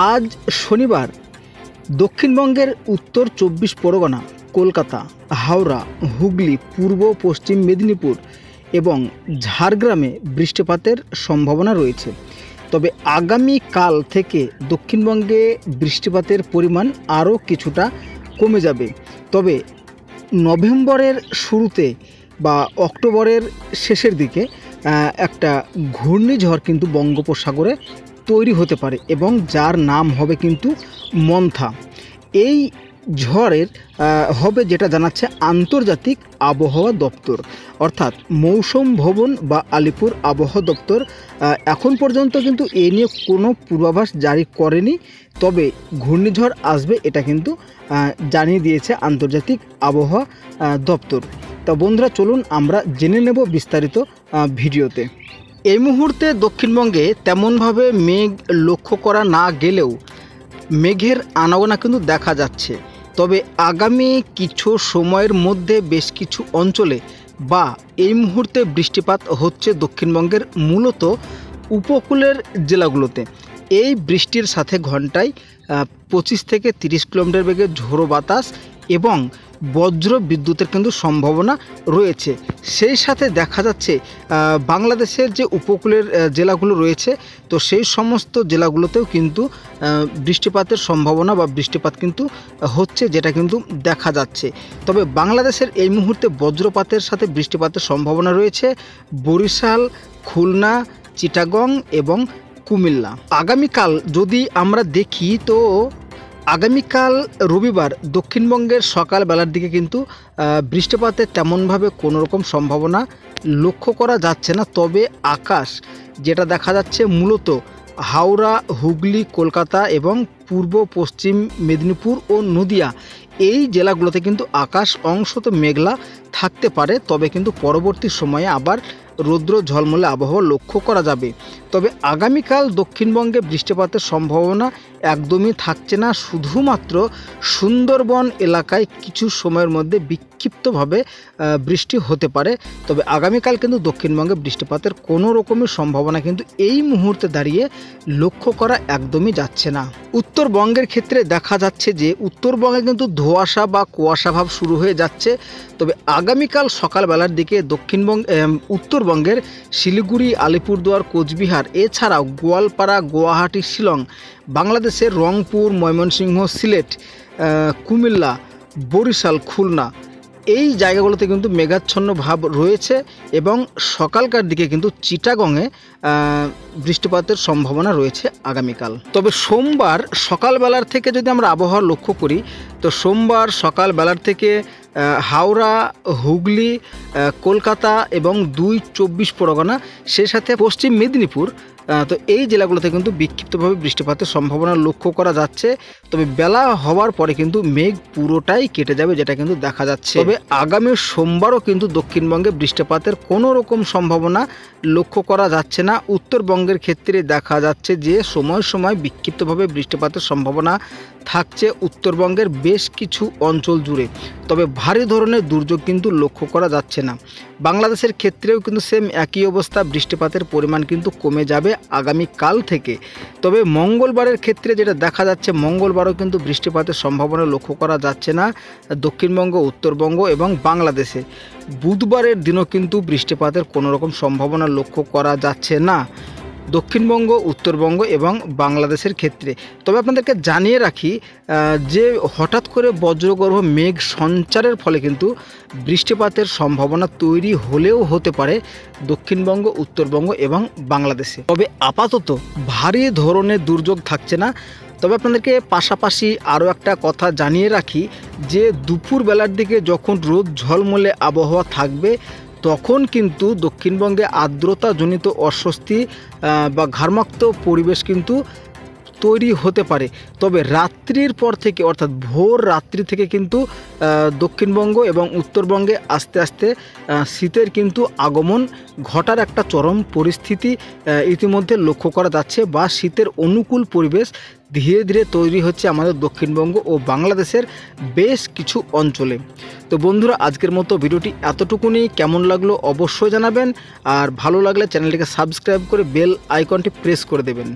আজ শনিবার দক্ষিণবঙ্গের উত্তর ২৪ পরগনা, কলকাতা, হাওড়া, হুগলি, পূর্ব পশ্চিম মেদিনীপুর এবং ঝাড়গ্রামে বৃষ্টিপাতের সম্ভাবনা রয়েছে। তবে আগামীকাল থেকে দক্ষিণবঙ্গে বৃষ্টিপাতের পরিমাণ আরও কিছুটা কমে যাবে। তবে নভেম্বরের শুরুতে বা অক্টোবরের শেষের দিকে একটা ঘূর্ণিঝড় কিন্তু বঙ্গোপসাগরে তৈরি হতে পারে এবং যার নাম হবে কিন্তু মন্থা। এই ঝড়ের হবে যেটা জানাচ্ছে আন্তর্জাতিক আবহাওয়া দপ্তর, অর্থাৎ মৌসুম ভবন বা আলিপুর আবহাওয়া দপ্তর এখন পর্যন্ত কিন্তু এ নিয়ে কোনো পূর্বাভাস জারি করেনি। তবে ঘূর্ণিঝড় আসবে এটা কিন্তু জানিয়ে দিয়েছে আন্তর্জাতিক আবহাওয়া দপ্তর। তা বন্ধুরা, চলুন আমরা জেনে নেব বিস্তারিত ভিডিওতে। এই মুহূর্তে দক্ষিণবঙ্গে তেমনভাবে মেঘ লক্ষ্য করা না গেলেও মেঘের আনাগোনা কিন্তু দেখা যাচ্ছে। তবে আগামী কিছু সময়ের মধ্যে বেশ কিছু অঞ্চলে বা এই মুহূর্তে বৃষ্টিপাত হচ্ছে দক্ষিণবঙ্গের মূলত উপকূলের জেলাগুলোতে। এই বৃষ্টির সাথে ঘন্টায় 25 থেকে 30 কিলোমিটার বেগে ঝোড়ো বাতাস এবং বজ্র বিদ্যুতের কিন্তু সম্ভাবনা রয়েছে। সেই সাথে দেখা যাচ্ছে বাংলাদেশের যে উপকূলের জেলাগুলো রয়েছে, তো সেই সমস্ত জেলাগুলোতেও কিন্তু বৃষ্টিপাতের সম্ভাবনা বা বৃষ্টিপাত কিন্তু হচ্ছে, যেটা কিন্তু দেখা যাচ্ছে। তবে বাংলাদেশের এই মুহূর্তে বজ্রপাতের সাথে বৃষ্টিপাতের সম্ভাবনা রয়েছে বরিশাল, খুলনা, চিটাগং এবং কুমিল্লা। আগামীকাল যদি আমরা দেখি, তো আগামীকাল রবিবার দক্ষিণবঙ্গের সকালবেলার দিকে কিন্তু বৃষ্টিপাতের তেমনভাবে কোনো রকম সম্ভাবনা লক্ষ্য করা যাচ্ছে না। তবে আকাশ যেটা দেখা যাচ্ছে মূলত হাওড়া, হুগলি, কলকাতা এবং পূর্ব পশ্চিম মেদিনীপুর ও নদিয়া এই জেলাগুলোতে কিন্তু আকাশ অংশত মেঘলা থাকতে পারে। তবে কিন্তু পরবর্তী সময়ে আবার রৌদ্র ঝলমলে আবহাওয়া লক্ষ্য করা যাবে। তবে আগামীকাল দক্ষিণবঙ্গে বৃষ্টিপাতের সম্ভাবনা একদমই থাকছে না। শুধুমাত্র সুন্দরবন এলাকায় কিছু সময়ের মধ্যে বিক্ষিপ্তভাবে বৃষ্টি হতে পারে। তবে আগামীকাল কিন্তু দক্ষিণবঙ্গে বৃষ্টিপাতের কোনো রকমের সম্ভাবনা কিন্তু এই মুহূর্তে দাঁড়িয়ে লক্ষ্য করা একদমই যাচ্ছে না। উত্তরবঙ্গের ক্ষেত্রে দেখা যাচ্ছে যে উত্তরবঙ্গে কিন্তু ধোঁয়াশা বা কুয়াশা ভাব শুরু হয়ে যাচ্ছে। তবে আগামীকাল সকালবেলার দিকে উত্তরবঙ্গের শিলিগুড়ি, আলিপুরদুয়ার, কোচবিহার এছাড়াও গোয়ালপাড়া, গুয়াহাটি, শিলং, বাংলাদেশের রংপুর, ময়মনসিংহ, সিলেট, কুমিল্লা, বরিশাল, খুলনা এই জায়গাগুলোতে কিন্তু মেঘাচ্ছন্ন ভাব রয়েছে এবং সকালকার দিকে কিন্তু চিটাগংয়ে বৃষ্টিপাতের সম্ভাবনা রয়েছে আগামীকাল। তবে সোমবার সকালবেলার থেকে যদি আমরা আবহাওয়া লক্ষ্য করি, তো সোমবার সকালবেলার থেকে হাওড়া, হুগলি, কলকাতা এবং ২ পরগনা, সেই সাথে পশ্চিম মেদিনীপুর, তো এই জেলাগুলোতে কিন্তু বিক্ষিপ্তভাবে বৃষ্টিপাতের সম্ভাবনা লক্ষ্য করা যাচ্ছে। তবে বেলা হওয়ার পরে কিন্তু মেঘ পুরোটাই কেটে যাবে, যেটা কিন্তু দেখা যাচ্ছে। তবে আগামী সোমবারও কিন্তু দক্ষিণবঙ্গে বৃষ্টিপাতের কোনো রকম সম্ভাবনা লক্ষ্য করা যাচ্ছে না। উত্তরবঙ্গের ক্ষেত্রে দেখা যাচ্ছে যে সময় সময় বিক্ষিপ্তভাবে বৃষ্টিপাতের সম্ভাবনা থাকছে উত্তরবঙ্গের বেশ কিছু অঞ্চল জুড়ে। তবে ভারী ধরনের দুর্যোগ কিন্তু লক্ষ্য করা যাচ্ছে না। বাংলাদেশের ক্ষেত্রেও কিন্তু সেম একই অবস্থা, বৃষ্টিপাতের পরিমাণ কিন্তু কমে যাবে আগামীকাল থেকে। তবে মঙ্গলবারের ক্ষেত্রে যেটা দেখা যাচ্ছে, মঙ্গলবারও কিন্তু বৃষ্টিপাতের সম্ভাবনা লক্ষ্য করা যাচ্ছে না দক্ষিণবঙ্গ, উত্তরবঙ্গ এবং বাংলাদেশে। বুধবারের দিনও কিন্তু বৃষ্টিপাতের কোনো রকম সম্ভাবনা লক্ষ্য করা যাচ্ছে না দক্ষিণবঙ্গ, উত্তরবঙ্গ এবং বাংলাদেশের ক্ষেত্রে। তবে আপনাদেরকে জানিয়ে রাখি যে হঠাৎ করে বজ্রগর্ভ মেঘ সঞ্চারের ফলে কিন্তু বৃষ্টিপাতের সম্ভাবনা তৈরি হলেও হতে পারে দক্ষিণবঙ্গ, উত্তরবঙ্গ এবং বাংলাদেশে। তবে আপাতত ভারী ধরনের দুর্যোগ থাকছে না। তবে আপনাদেরকে পাশাপাশি আরও একটা কথা জানিয়ে রাখি যে দুপুরবেলার দিকে যখন রোদ ঝলমলে আবহাওয়া থাকবে, তখন কিন্তু দক্ষিণবঙ্গে আর্দ্রতাজনিত অস্বস্তি বা ঘামাক্ত পরিবেশ কিন্তু তৈরি হতে পারে। তবে রাত্রির পর থেকে, অর্থাৎ ভোর রাত্রি থেকে কিন্তু দক্ষিণবঙ্গ এবং উত্তরবঙ্গে আস্তে আস্তে শীতের কিন্তু আগমন ঘটার একটা চরম পরিস্থিতি ইতিমধ্যে লক্ষ্য করা যাচ্ছে, বা শীতের অনুকূল পরিবেশ ধীরে ধীরে তৈরি হচ্ছে আমাদের দক্ষিণবঙ্গ ও বাংলাদেশের বেশ কিছু অঞ্চলে। তো বন্ধুরা, আজকের মতো ভিডিওটি এতটুকুনি। কেমন লাগলো অবশ্যই জানাবেন, আর ভালো লাগলে চ্যানেলটিকে সাবস্ক্রাইব করে বেল আইকনটি প্রেস করে দেবেন।